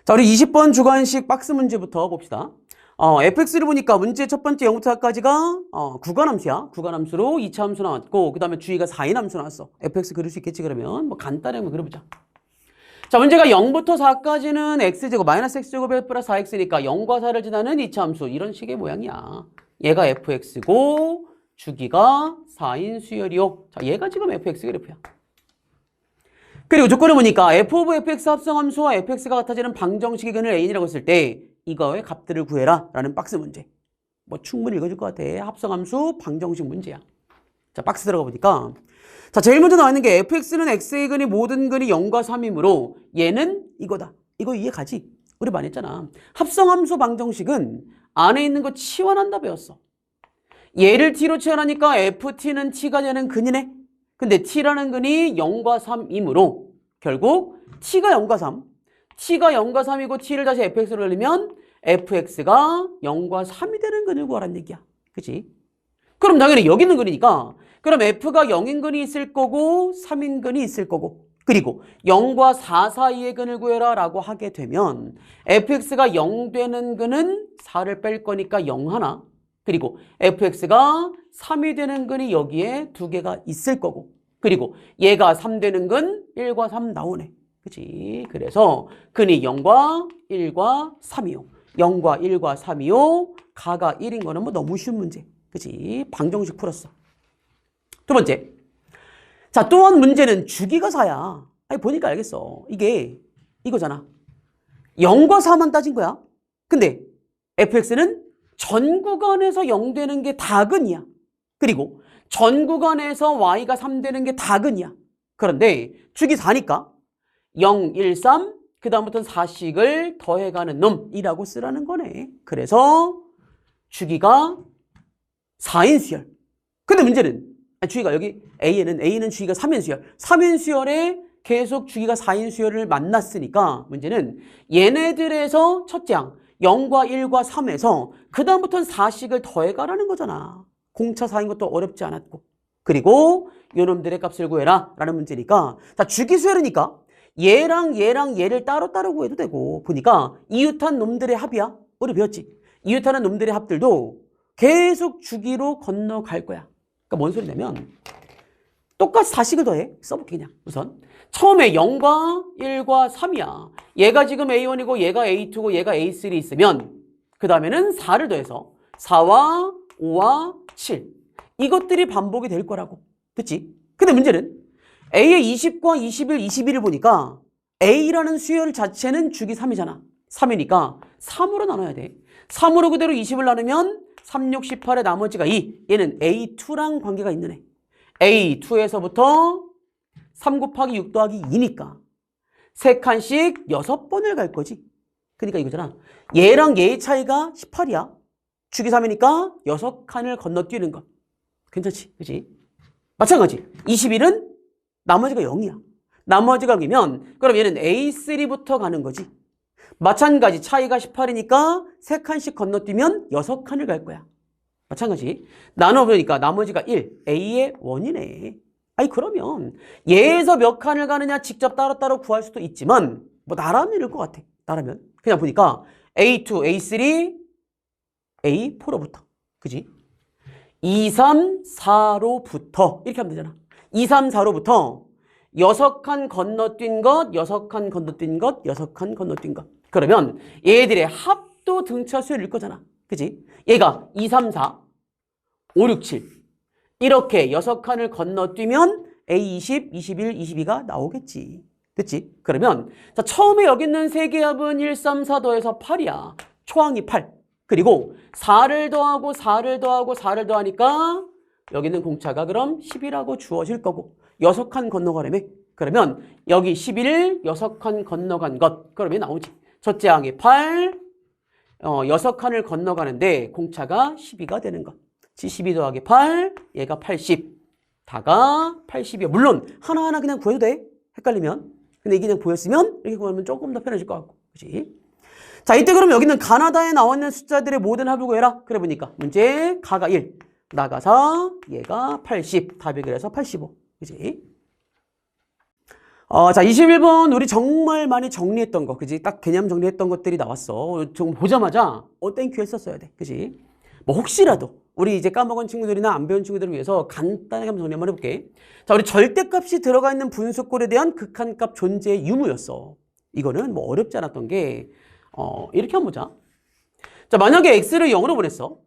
자, 우리 20번 주관식 박스 문제부터 봅시다. fx를 보니까 문제 첫 번째 0부터 4까지가 구간함수야. 구간함수로 2차 함수 나왔고, 그 다음에 주의가 4인 함수 나왔어. fx 그릴 수 있겠지, 그러면. 뭐 간단하게 한번 그려보자. 자, 문제가 0부터 4까지는 x제곱, 마이너스 x제곱에 플러스 4x니까 0과 4를 지나는 2차 함수. 이런 식의 모양이야. 얘가 fx고, 주기가 4인 수열이요. 자, 얘가 지금 fx 그래프야. 그리고 조건을 보니까 f of fx 합성함수와 fx가 같아지는 방정식의 근을 a이라고 했을 때 이거의 값들을 구해라 라는 박스 문제. 뭐 충분히 읽어줄 것 같아. 합성함수 방정식 문제야. 자, 박스 들어가 보니까 자, 제일 먼저 나와 있는 게 fx는 x의 근이 모든 근이 0과 3이므로 얘는 이거다. 이거 이해 가지? 우리 많이 했잖아. 합성함수 방정식은 안에 있는 거 치환한다 배웠어. 얘를 t로 치환하니까 ft는 t가 되는 근이네. 근데 t라는 근이 0과 3이므로 결국 t가 0과 3, t가 0과 3이고 t를 다시 fx로 돌리면 fx가 0과 3이 되는 근을 구하라는 얘기야. 그치? 그럼 당연히 여기 있는 근이니까 그럼 f가 0인 근이 있을 거고 3인 근이 있을 거고 그리고 0과 4 사이의 근을 구해라 라고 하게 되면 fx가 0 되는 근은 4를 뺄 거니까 0 하나 그리고 fx가 3이 되는 근이 여기에 두 개가 있을 거고 그리고 얘가 3 되는 근 1과 3 나오네. 그치? 그래서 근이 0과 1과 3이요. 0과 1과 3이요. 가가 1인 거는 뭐 너무 쉬운 문제. 그치? 방정식 풀었어. 두 번째. 자, 또 한 문제는 주기가 4야. 아니, 보니까 알겠어. 이게 이거잖아. 0과 4만 따진 거야. 근데 fx는 전 구간에서 0 되는 게 다근이야. 그리고 전 구간에서 y가 3 되는 게 다근이야. 그런데 주기 4니까 0, 1, 3, 그 다음부터는 4씩을 더해가는 놈이라고 쓰라는 거네. 그래서 주기가 4인 수열. 근데 문제는 주기가 여기 A는 주기가 3인 수열. 3인 수열에 계속 주기가 4인 수열을 만났으니까 문제는 얘네들에서 첫째 항 0과 1과 3에서 그 다음부터는 4씩을 더해가라는 거잖아. 공차 4인 것도 어렵지 않았고. 그리고 요놈들의 값을 구해라 라는 문제니까 자, 주기수열이니까 얘랑 얘를 따로따로 구해도 되고 보니까 이웃한 놈들의 합이야. 우리 배웠지? 이웃하는 놈들의 합들도 계속 주기로 건너갈 거야. 그러니까 뭔 소리냐면 똑같이 4씩을 더해. 써볼게 그냥 우선. 처음에 0과 1과 3이야. 얘가 지금 A1이고 얘가 A2고 얘가 A3 있으면 그 다음에는 4를 더해서 4와 5와 7 이것들이 반복이 될 거라고. 그치? 근데 문제는 A의 20과 21, 22를 보니까 A라는 수열 자체는 주기 3이잖아. 3이니까 3으로 나눠야 돼. 3으로 그대로 20을 나누면 3, 6, 18의 나머지가 2. 얘는 A2랑 관계가 있는 애. A2에서부터 3 곱하기 6 더하기 2니까 3칸씩 6번을 갈 거지. 그러니까 이거잖아. 얘랑 얘의 차이가 18이야. 주기 3이니까 6칸을 건너뛰는 것. 괜찮지? 그치? 마찬가지. 21은 나머지가 0이야. 나머지가 0이면 그럼 얘는 A3부터 가는 거지. 마찬가지. 차이가 18이니까 3칸씩 건너뛰면 6칸을 갈 거야. 마찬가지. 나눠보니까 나머지가 1. A의 1이네. 아니 그러면 얘에서 몇 칸을 가느냐 직접 따로따로 구할 수도 있지만 뭐 나라면 이럴 것 같아. 나라면. 그냥 보니까 A2, A3, A4로부터. 그지? 2, 3, 4로부터 이렇게 하면 되잖아. 2, 3, 4로부터 6칸 건너뛴 것, 6칸 건너뛴 것, 6칸 건너뛴 것. 그러면 얘들의 합도 등차 수열일 거잖아. 그지? 얘가 2, 3, 4, 5, 6, 7 이렇게 6칸을 건너뛰면 A20, 21, 22가 나오겠지. 됐지? 그러면 자, 처음에 여기 있는 세 개의 합은 1, 3, 4 더해서 8이야. 초항이 8. 그리고 4를 더하고 4를 더하고 4를 더하니까 여기 있는 공차가 그럼 10이라고 주어질 거고 6칸 건너가려면 그러면 여기 11을 6칸 건너간 것 그러면 나오지. 첫째 항이 8, 6칸을 건너가는데 공차가 12가 되는 것. 12 더하기 8, 얘가 80. 다가 80이야. 물론 하나하나 그냥 구해도 돼. 헷갈리면. 근데 이게 그냥 보였으면 이렇게 구하면 조금 더 편해질 것 같고. 그치? 자, 이때 그럼 여기는 가나다에 나와 있는 숫자들의 모든 합을 구해라. 그래 보니까 문제 가가 1, 나가 4, 얘가 80. 답이 그래서 85. 그치? 자, 21번 우리 정말 많이 정리했던 거, 그지? 딱 개념 정리했던 것들이 나왔어. 좀 보자마자 땡큐 했었어야 돼, 그지? 뭐 혹시라도 우리 이제 까먹은 친구들이나 안 배운 친구들을 위해서 간단하게 한번 정리 한번 해볼게. 자, 우리 절대값이 들어가 있는 분수꼴에 대한 극한값 존재의 유무였어. 이거는 뭐 어렵지 않았던 게 이렇게 한번 보자. 자, 만약에 x를 0으로 보냈어.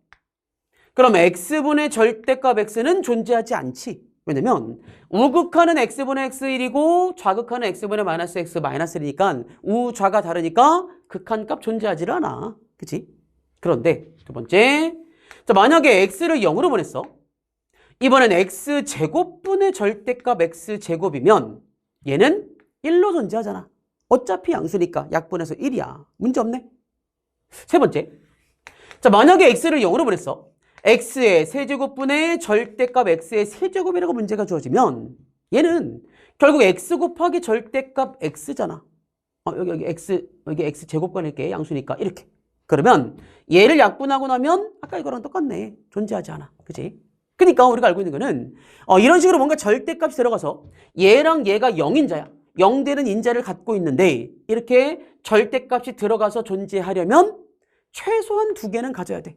그럼 x분의 절대값 x는 존재하지 않지. 왜냐면 우극하는 x분의 x1이고 좌극하는 x분의 마이너스 x 마이너스 1이니까 우좌가 다르니까 극한값 존재하지를 않아. 그치? 그런데 두 번째, 자, 만약에 x를 0으로 보냈어. 이번엔 x제곱분의 절대값 x제곱이면 얘는 1로 존재하잖아. 어차피 양수니까 약분해서 1이야. 문제 없네. 세 번째, 자, 만약에 x를 0으로 보냈어. x의 세제곱분의 절대값 x의 세제곱이라고 문제가 주어지면 얘는 결국 x 곱하기 절대값 x잖아. 여기 x 제곱관일게 양수니까 이렇게. 그러면 얘를 약분하고 나면 아까 이거랑 똑같네. 존재하지 않아. 그치? 그러니까 우리가 알고 있는 거는 이런 식으로 뭔가 절대값이 들어가서 얘랑 얘가 0인자야. 0 되는 인자를 갖고 있는데 이렇게 절대값이 들어가서 존재하려면 최소한 두 개는 가져야 돼.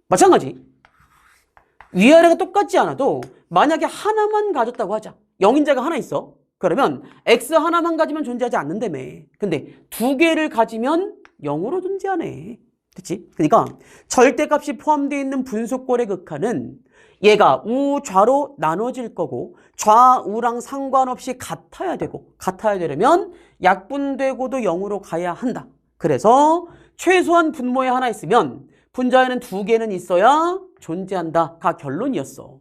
마찬가지. 위아래가 똑같지 않아도 만약에 하나만 가졌다고 하자. 0인자가 하나 있어. 그러면 x 하나만 가지면 존재하지 않는다며. 근데 두 개를 가지면 0으로 존재하네. 그치? 그러니까 절대값이 포함되어 있는 분수꼴의 극한은 얘가 우좌로 나눠질 거고 좌우랑 상관없이 같아야 되고 같아야 되려면 약분되고도 0으로 가야 한다. 그래서 최소한 분모에 하나 있으면 분자에는 두 개는 있어야 존재한다가 결론이었어.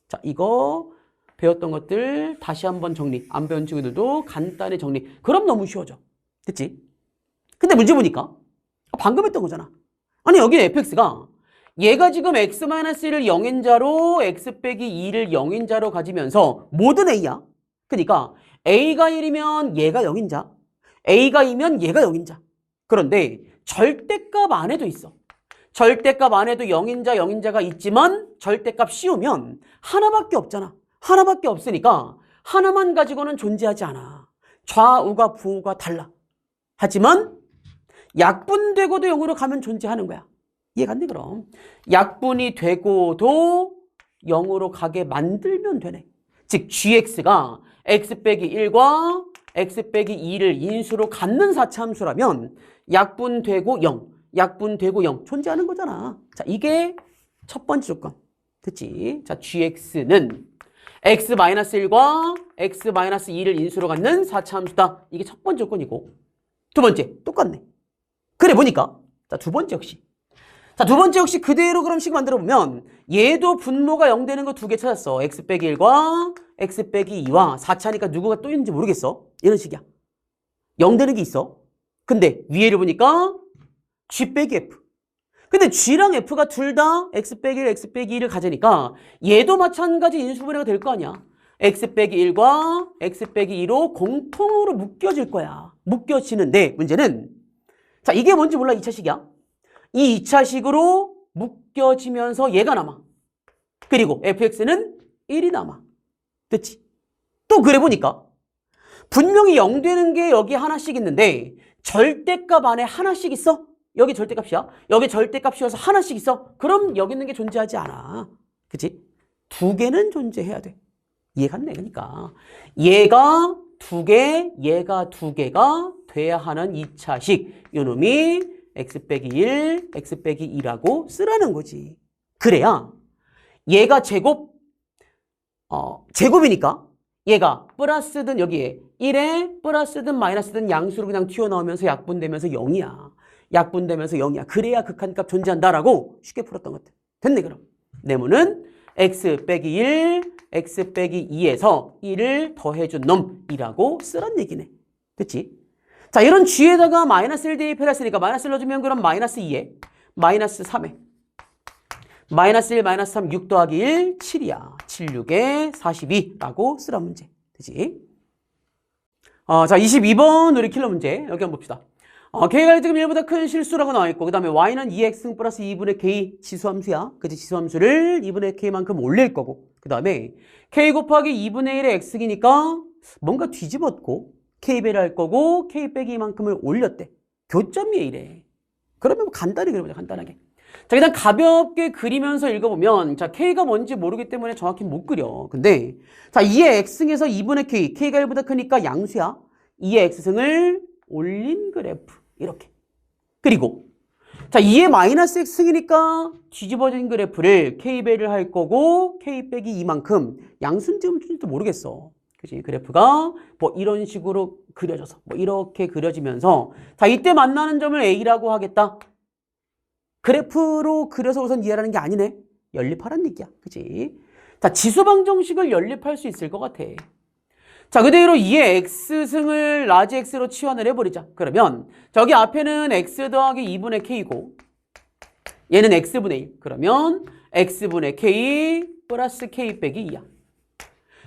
자, 이거 배웠던 것들 다시 한번 정리. 안 배운 친구들도 간단히 정리. 그럼 너무 쉬워져. 됐지? 근데 문제 보니까 방금 했던 거잖아. 아니 여기 fx가 얘가 지금 x-1을 0인자로 x 빼기 2를 0인자로 가지면서 모든 a야. 그러니까 a가 1이면 얘가 0인자, a가 2면 얘가 0인자. 그런데 절대값 안에도 있어. 절대값 안에도 0인자, 0인자가 있지만 절대값 씌우면 하나밖에 없잖아. 하나밖에 없으니까 하나만 가지고는 존재하지 않아. 좌우가 부호가 달라. 하지만 약분되고도 0으로 가면 존재하는 거야. 이해가 안 돼, 그럼? 약분이 되고도 0으로 가게 만들면 되네. 즉 gx가 x 빼기 1과 x 빼기 2를 인수로 갖는 사차함수라면 약분되고 0, 약분되고 0 존재하는 거잖아. 자, 이게 첫 번째 조건. 됐지? 자, gx는 x-1과 x-2를 인수로 갖는 사차함수다. 이게 첫 번째 조건이고 두 번째 똑같네. 그래 보니까 자, 두 번째 역시. 자, 두 번째 역시 그대로 그럼 식 만들어 보면 얘도 분모가 0 되는 거 두 개 찾았어. x 빼기 1과 x 빼기 2와 4차니까 누구가 또 있는지 모르겠어. 이런 식이야. 0 되는 게 있어. 근데 위에를 보니까 g 빼기 f. 근데 g랑 f가 둘 다 x 빼기 1, x 빼기 2를 가지니까 얘도 마찬가지 인수분해가 될 거 아니야. x 빼기 1과 x 빼기 2로 공통으로 묶여질 거야. 묶여지는데 문제는 자, 이게 뭔지 몰라. 2차식이야. 이 2차식으로 묶여지면서 얘가 남아. 그리고 fx는 1이 남아. 됐지? 또 그래 보니까 분명히 0 되는 게 여기 하나씩 있는데 절대값 안에 하나씩 있어? 여기 절대값이야. 여기 절대값이어서 하나씩 있어. 그럼 여기 있는 게 존재하지 않아. 그치? 두 개는 존재해야 돼. 이해가 안 돼. 그러니까 얘가 두 개, 얘가 두 개가 돼야 하는 2차식. 요놈이 x 빼기 1, x 빼기 2라고 쓰라는 거지. 그래야 얘가 제곱이니까 얘가 플러스든 여기에 1에 플러스든 마이너스든 양수로 그냥 튀어나오면서 약분되면서 0이야. 약분되면서 0이야. 그래야 극한값 존재한다라고 쉽게 풀었던 것들. 됐네 그럼. 네모는 x 빼기 1, x 빼기 2에서 1을 더해준 놈이라고 쓰란 얘기네. 됐지? 자, 이런 g에다가 마이너스 1 대입 해놨으니까 마이너스 1 넣어주면 그럼 마이너스 2에 마이너스 3에 마이너스 1, 마이너스 3, 6 더하기 1, 7이야. 7, 6에 42라고 쓰란 문제. 되지? 자, 22번 우리 킬러 문제. 여기 한번 봅시다. k가 지금 1보다 큰 실수라고 나와있고 그 다음에 y는 2x 플러스 2분의 k 지수함수야. 그치? 지수함수를 2분의 k만큼 올릴 거고 그 다음에 k 곱하기 2분의 1의 x이니까 뭔가 뒤집었고 K배를 할 거고 K 빼기 이만큼을 올렸대. 교점이 이래. 그러면 간단히 그려보자. 간단하게. 자, 일단 가볍게 그리면서 읽어보면 자, K가 뭔지 모르기 때문에 정확히 못 그려. 근데 자, 2의 X승에서 2분의 K. K가 1보다 크니까 양수야. 2의 X승을 올린 그래프. 이렇게. 그리고 자, 2의 마이너스 X승이니까 뒤집어진 그래프를 K배를 할 거고 K 빼기 이만큼 양수인지 음수인지도 모르겠어. 그치? 그래프가 뭐 이런 식으로 그려져서 뭐 이렇게 그려지면서 자, 이때 만나는 점을 A라고 하겠다. 그래프로 그려서 우선 이해하는 게 아니네. 연립하라는 얘기야. 그치? 자, 지수방정식을 연립할 수 있을 것 같아. 자, 그대로 2의 X승을 라지 X로 치환을 해버리자. 그러면 저기 앞에는 X 더하기 2분의 K고 얘는 X분의 1. 그러면 X분의 K 플러스 K 빼기 2야.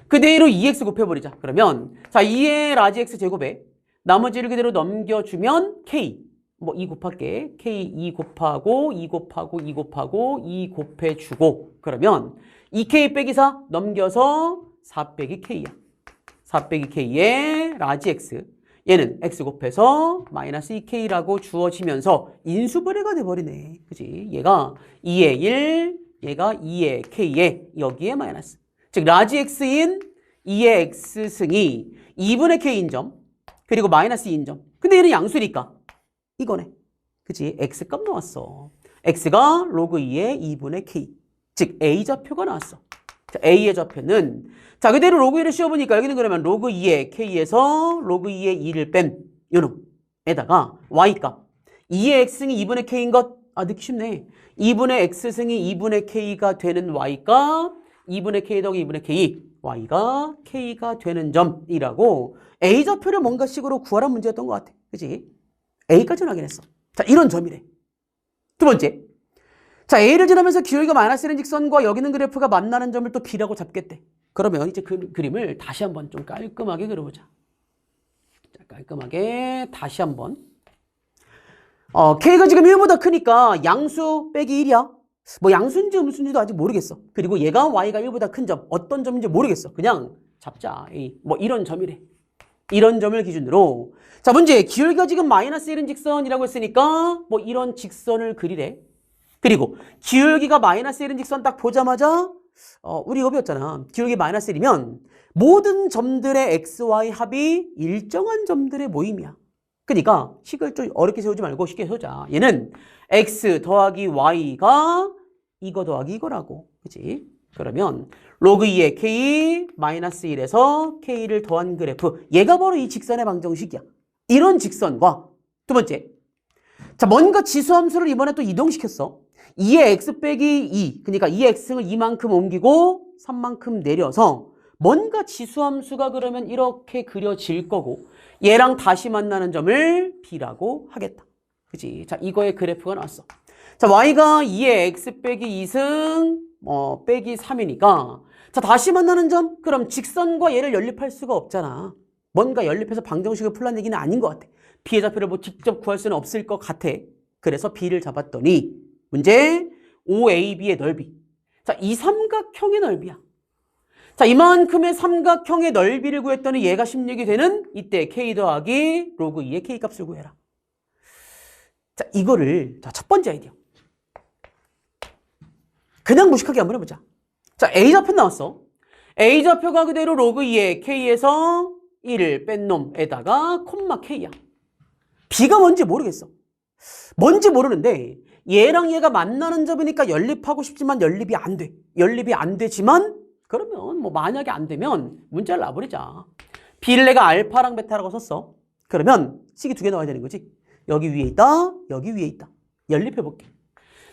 그대로 2X 곱해버리자. 그러면 자, 2의 라지 X 제곱에 나머지를 그대로 넘겨주면 K. 뭐 2 곱할게. K 2 곱하고 2 곱하고 2 곱하고 2 곱해주고 그러면 2K 빼기 4 넘겨서 4 빼기 K야. 4 빼기 K의 라지 X. 얘는 X 곱해서 마이너스 2K라고 주어지면서 인수분해가 돼버리네. 그치? 얘가 2의 1, 얘가 2의 K에 여기에 마이너스. 즉 라지 X인 2의 X승이 2분의 K인 점 그리고 마이너스 2인 점. 근데 얘는 양수니까 이거네. 그치? X값 나왔어. X가 로그 2의 2분의 K. 즉 A 좌표가 나왔어. 자, A의 좌표는 자, 그대로 로그 2를 씌워보니까 여기는 그러면 로그 2의 K에서 로그 2의 2를 뺀 요놈에다가 Y값 2의 X승이 2분의 K인 것 넣기 쉽네. 2분의 X승이 2분의 K가 되는 Y값 2분의 K 더하기 2분의 K Y가 K가 되는 점이라고 A 좌표를 뭔가 식으로 구하라는 문제였던 것 같아. 그치? A까지는 확인했어. 자, 이런 점이래. 두 번째. 자, A를 지나면서 기울기가 마이너스는 직선과 여기는 그래프가 만나는 점을 또 B라고 잡겠대. 그러면 이제 그 그림을 다시 한번 좀 깔끔하게 그려보자. 자, 깔끔하게 다시 한번. K가 지금 1보다 크니까 양수 빼기 1이야. 뭐 양수인지 음수인지도 아직 모르겠어. 그리고 얘가 Y가 1보다 큰 점, 어떤 점인지 모르겠어. 그냥 잡자. 뭐 이런 점이래. 이런 점을 기준으로. 자, 문제. 기울기가 지금 마이너스 1은 직선이라고 했으니까 뭐 이런 직선을 그리래. 그리고 기울기가 마이너스 1은 직선 딱 보자마자 우리 이거 배웠잖아. 기울기 마이너스 1이면 모든 점들의 XY 합이 일정한 점들의 모임이야. 그러니까 식을 좀 어렵게 세우지 말고 쉽게 세우자. 얘는 X 더하기 Y가 이거 더하기 이거라고. 그치? 그러면 로그 2의 K 마이너스 1에서 K를 더한 그래프. 얘가 바로 이 직선의 방정식이야. 이런 직선과 두 번째. 자, 뭔가 지수함수를 이번에 또 이동시켰어. 2의 X 빼기 2. 그러니까 2의 X승을 2만큼 옮기고 3만큼 내려서 뭔가 지수함수가 그러면 이렇게 그려질 거고 얘랑 다시 만나는 점을 B라고 하겠다. 그치? 자, 이거의 그래프가 나왔어. 자, Y가 2의 X 빼기 2승 빼기 3이니까 자, 다시 만나는 점? 그럼 직선과 얘를 연립할 수가 없잖아. 뭔가 연립해서 방정식을 풀란 얘기는 아닌 것 같아. B의 좌표를 뭐 직접 구할 수는 없을 것 같아. 그래서 B를 잡았더니 문제 OAB의 넓이. 자, 이 삼각형의 넓이야. 자, 이만큼의 삼각형의 넓이를 구했더니 얘가 16이 되는 이때 K 더하기 로그 2의 K 값을 구해라. 자, 이거를 자, 첫 번째 아이디어. 그냥 무식하게 한번 해보자. 자, A 좌표 나왔어. A 좌표가 그대로 로그 2의 K에서 1을 뺀 놈에다가 콤마 K야. B가 뭔지 모르겠어. 뭔지 모르는데 얘랑 얘가 만나는 점이니까 연립하고 싶지만 연립이 안 돼. 연립이 안 되지만 그러면 뭐 만약에 안 되면 문자를 놔버리자. B를 내가 알파랑 베타라고 썼어. 그러면 식이 두 개 나와야 되는 거지. 여기 위에 있다. 여기 위에 있다. 연립해볼게.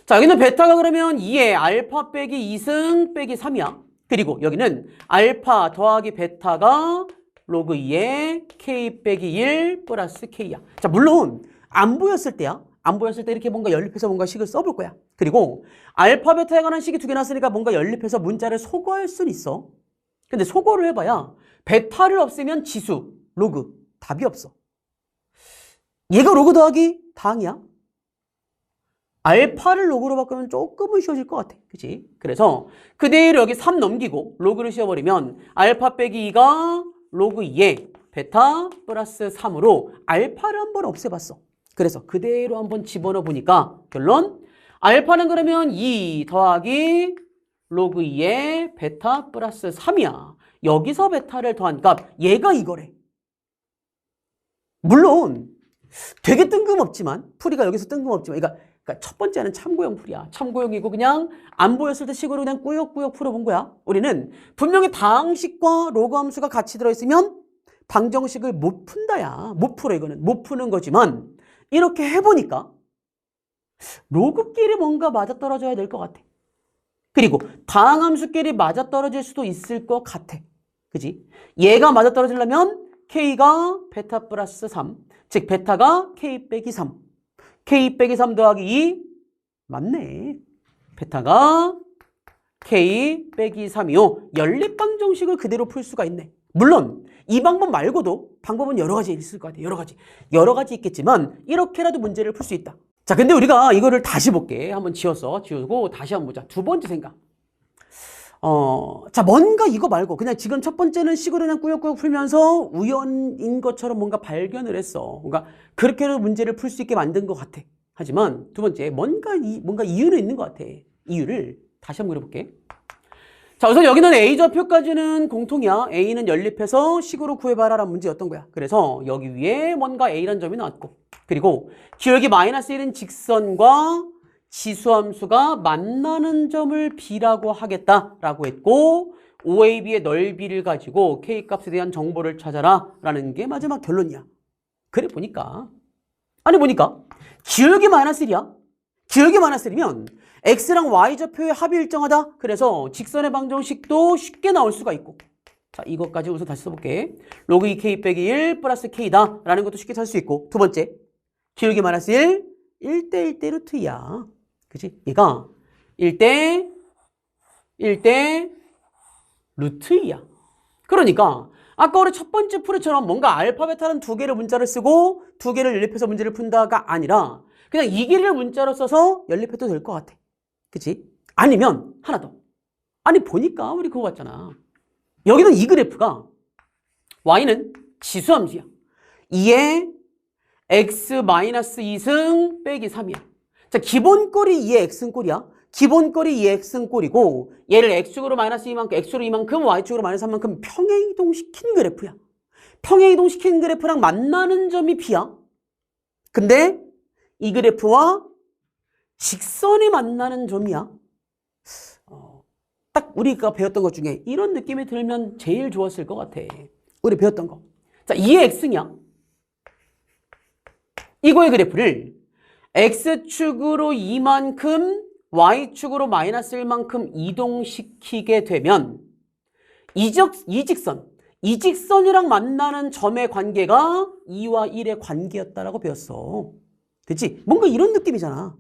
자, 여기는 베타가 그러면 2의 알파 빼기 2승 빼기 3이야. 그리고 여기는 알파 더하기 베타가 로그 2의 K 빼기 1 플러스 K야. 자, 물론 안 보였을 때야. 안 보였을 때 이렇게 뭔가 연립해서 뭔가 식을 써볼 거야. 그리고 알파 베타에 관한 식이 두 개 나왔으니까 뭔가 연립해서 문자를 소거할 수는 있어. 근데 소거를 해봐야 베타를 없애면 지수, 로그, 답이 없어. 얘가 로그 더하기 다항이야. 알파를 로그로 바꾸면 조금은 쉬워질 것 같아. 그치? 그래서 그대로 여기 3 넘기고 로그를 씌워버리면 알파 빼기 2가 로그 2에 베타 플러스 3으로 알파를 한번 없애봤어. 그래서 그대로 한번 집어넣어 보니까 결론 알파는 그러면 2 더하기 로그 2의 베타 플러스 3이야. 여기서 베타를 더한 값 얘가 이거래. 물론 되게 뜬금없지만 풀이가 여기서 뜬금없지만 그러니까 첫 번째는 참고용 풀이야. 참고용이고 그냥 안 보였을 때 식으로 그냥 꾸역꾸역 풀어본 거야. 우리는 분명히 다항식과 로그 함수가 같이 들어있으면 방정식을 못 푼다야. 못 풀어 이거는. 못 푸는 거지만 이렇게 해보니까 로그끼리 뭔가 맞아떨어져야 될 것 같아. 그리고 다항함수끼리 맞아떨어질 수도 있을 것 같아. 그지? 얘가 맞아떨어지려면 K가 베타 플러스 3, 즉 베타가 K 빼기 3, K 빼기 3 더하기 2 맞네. 베타가 K 빼기 3이요. 연립방정식을 그대로 풀 수가 있네. 물론 이 방법 말고도 방법은 여러 가지 있을 것 같아. 여러 가지 있겠지만 이렇게라도 문제를 풀 수 있다. 자, 근데 우리가 이거를 다시 볼게. 한번 지우고 다시 한번 보자. 두 번째 생각. 자, 뭔가 이거 말고 그냥 지금 첫 번째는 식으로 그냥 꾸역꾸역 풀면서 우연인 것처럼 뭔가 발견을 했어. 그러니까 그렇게도 문제를 풀 수 있게 만든 것 같아. 하지만 두 번째 뭔가 이유는 있는 것 같아. 이유를 다시 한번 그려볼게. 자, 우선 여기는 A 좌표까지는 공통이야. A는 연립해서 식으로 구해봐라라는 문제였던 거야. 그래서 여기 위에 뭔가 A라는 점이 나왔고, 그리고 기울기 마이너스 1인 직선과 지수함수가 만나는 점을 B라고 하겠다라고 했고, OAB의 넓이를 가지고 K값에 대한 정보를 찾아라 라는 게 마지막 결론이야. 그래 보니까 기울기 마이너스 1이야. 기울기 마이너스 1이면 X랑 Y좌표의 합이 일정하다. 그래서 직선의 방정식도 쉽게 나올 수가 있고, 자, 이것까지 우선 다시 써볼게. 로그 2K 빼기 1 플러스 K다 라는 것도 쉽게 찾을 수 있고, 두 번째 기울기 마이너스 1 1대 1대 루트야. 그치? 얘가 1대 루트야. 그러니까 아까 우리 첫 번째 풀이처럼 뭔가 알파 베타는 두 개를 문자를 쓰고 두 개를 연립해서 문제를 푼다가 아니라 그냥 이 길이를 문자로 써서 연립해도 될 것 같아. 그치? 아니면 하나 더. 아니 보니까 우리 그거 봤잖아. 여기는 이 그래프가 y는 지수함수야. 2에 x-2승 빼기 3이야. 자, 기본꼴이 2의 x승꼴이야. 기본꼴이 2의 x승꼴이고 얘를 x축으로 마이너스 2만큼, x로 2만큼, y축으로 마이너스 3만큼 평행이동시킨 그래프야. 평행이동시킨 그래프랑 만나는 점이 B야. 근데 이 그래프와 직선이 만나는 점이야. 딱 우리가 배웠던 것 중에 이런 느낌이 들면 제일 좋았을 것 같아. 우리 배웠던 거. 자, 2의 x승이야. 이거의 그래프를 x축으로 2만큼, y축으로 마이너스 1만큼 이동시키게 되면 이 직선이랑 만나는 점의 관계가 2와 1의 관계였다라고 배웠어. 그치? 뭔가 이런 느낌이잖아.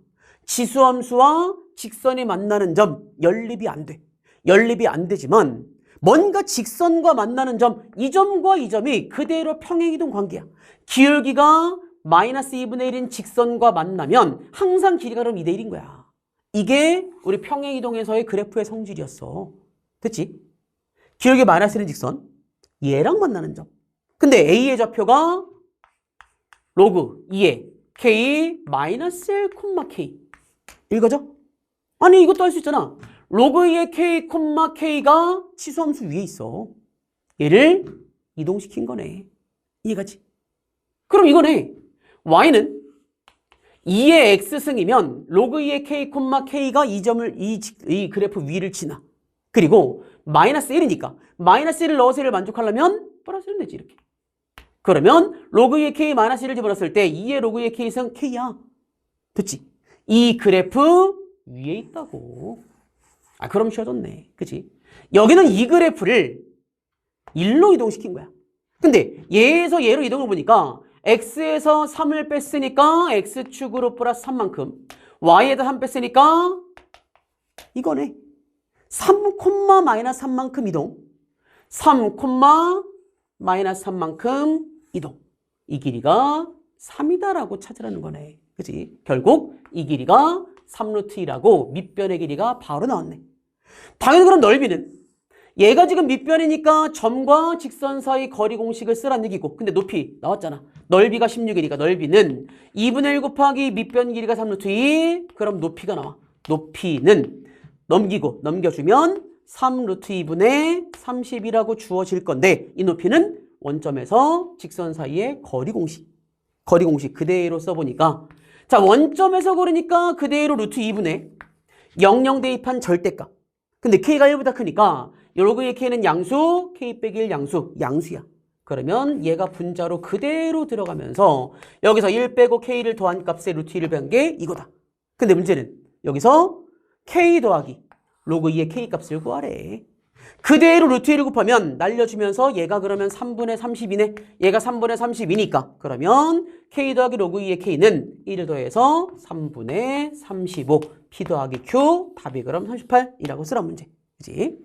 지수함수와 직선이 만나는 점, 연립이 안 돼. 연립이 안 되지만 뭔가 직선과 만나는 점, 이 점과 이 점이 그대로 평행이동 관계야. 기울기가 마이너스 2분의 1인 직선과 만나면 항상 길이가 그럼 2대 1인 거야. 이게 우리 평행이동에서의 그래프의 성질이었어. 됐지? 기울기 마이너스 1인 직선, 얘랑 만나는 점. 근데 A의 좌표가 로그 2의 K 마이너스 1, K. 이거죠? 아니 이것도 할 수 있잖아. 로그 2의 K, K가 치수함수 위에 있어. 얘를 이동시킨 거네. 이해가지? 그럼 이거네. Y는 2의 X승이면 로그 2의 K, K가 이 그래프 위를 지나. 그리고 마이너스 1이니까 마이너스 1을 넣어서 1을 만족하려면 플러스 1을 내지 이렇게. 그러면 로그 2의 K 마이너스 1을 집어넣었을 때 2의 로그 2의 K승 K야. 됐지? 이 그래프 위에 있다고. 아, 그럼 쉬워졌네. 그치? 여기는 이 그래프를 1로 이동시킨 거야. 근데 얘에서 얘로 이동을 보니까 x에서 3을 뺐으니까 x축으로 플러스 3만큼, y에다 3 뺐으니까 이거네. 3, 마이너스 3만큼 이동. 3, 마이너스 3만큼 이동. 이 길이가 3이다라고 찾으라는 거네. 그치? 결국 이 길이가 3루트 2라고 밑변의 길이가 바로 나왔네. 당연히 그럼 넓이는 얘가 지금 밑변이니까 점과 직선 사이 거리 공식을 쓰라는 얘기고 근데 높이 나왔잖아. 넓이가 16이니까 넓이는 2분의 1 곱하기 밑변 길이가 3루트 2 그럼 높이가 나와. 높이는 넘겨주면 3루트 2분의 30이라고 주어질 건데 이 높이는 원점에서 직선 사이의 거리 공식 그대로 써보니까 자 원점에서 그러니까 그대로 루트 2분의 00 대입한 절대값 근데 K가 1보다 크니까 로그의 K는 양수 K 빼기 1 양수야 그러면 얘가 분자로 그대로 들어가면서 여기서 1 빼고 K를 더한 값에 루트 2를 빼는 게 이거다 근데 문제는 여기서 K 더하기 로그 2의 K 값을 구하래 그대로 루트 1을 곱하면 날려주면서 얘가 그러면 3분의 30이네. 얘가 3분의 30이니까 그러면 K 더하기 로그 2의 K는 1을 더해서 3분의 35 P 더하기 Q 답이 그럼 38이라고 쓰란 문제. 그치?